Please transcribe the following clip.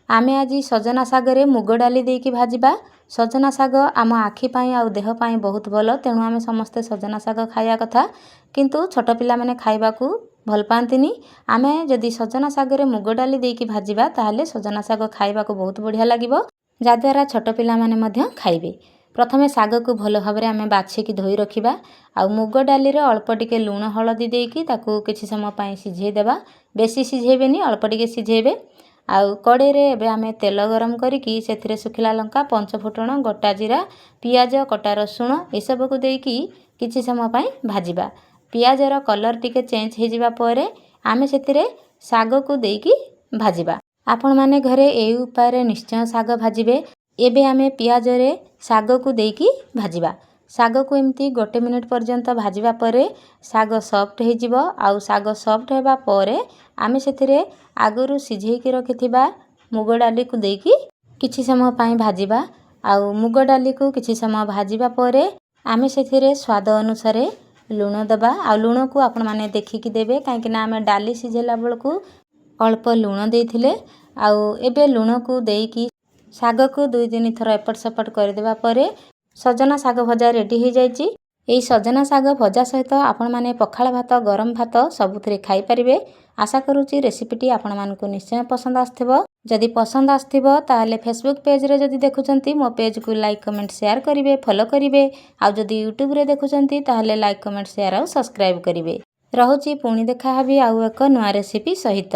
आमे आज सजना सागरे मुग डाली देकी भाजिबा। सजना साग आम आखि पाई आउ देह पाई बहुत भल, तेणु आमे समस्ते सजना साग खाइया कथा। किंतु छोट पिला माने खाइबाकू भल पांतिनी। आमे जदि सजना सागरे मुग डाली देकी भाजिबा ताहले सजना साग खाइबाकू बहुत बढ़िया लागिबो, जाद्वारा छोट पिला माने मध्य खाइबे। प्रथमे साग को भल भाबरे आमे बाछिकी धोई रखिबा। आउ मुग डाली रे अल्प टिके लूण हळदी देकी ताकू किछि समय पई सिझेई देबा। बेसी सिझेइबेनी, अल्प टिके सिझेइबे। आउ कड़े रे एबे आमे तेल गरम करिकी सेथिरे सुखिला लंका, पंच फुटण, गोटा जीरा, पियाज, कटा रसुण ए सब को देकी किछि समय पई भाजिबा। पियाज रो कलर टिके चेंज हे जिबा परे आमे सेथिरे साग को देकी भाजिबा। आपण माने घरे एई उपाय रे निश्चय साग भाजिबे। एबे आमे पियाज रे साग को देकी भाजिबा। साग को एमती 1 मिनिट पर्यंत भाजिबा परे साग सॉफ्ट हे जिवो। आउ साग सॉफ्ट हेबा परे आमे सेथिरे आगुरु सिझेइकी रखिथिबा मुग डाली को देकी किछि समय पई भाजिबा। आउ मुग डाली को किछि समय भाजिबा परे आमे सेथिरे स्वाद अनुसार लूण दबा। आउ लूण को आपण माने देखिकी देबे, काहे कि ना आमे डाली सिझेला बेलकू अल्प लूण देइथिले। आउ एबे लूण को देकी साग को 2-3 थर एपट सपट कर देबा परे सजना साग भजा रेडी हो जाइछि। एई सजना साग भजा सहित आपण माने पखाळ भात, गरम भात सबुथिरे खाई परिबे। आशा करूची रेसिपीटी आपण मानकु निश्चय पसंद आस्थिबो। जदि पसंद आस्थिबो ताहले फेसबुक पेज रे जदि देखुचंती मो पेज को लाइक कमेंट शेयर करिवे, फॉलो करिवे। आ जदि यूट्यूब रे देखुचंती ताहले लाइक कमेंट शेयर आ सब्सक्राइब करिवे। रहुची पुणी देखा हबी आउ एक नुआ रेसिपी सहित।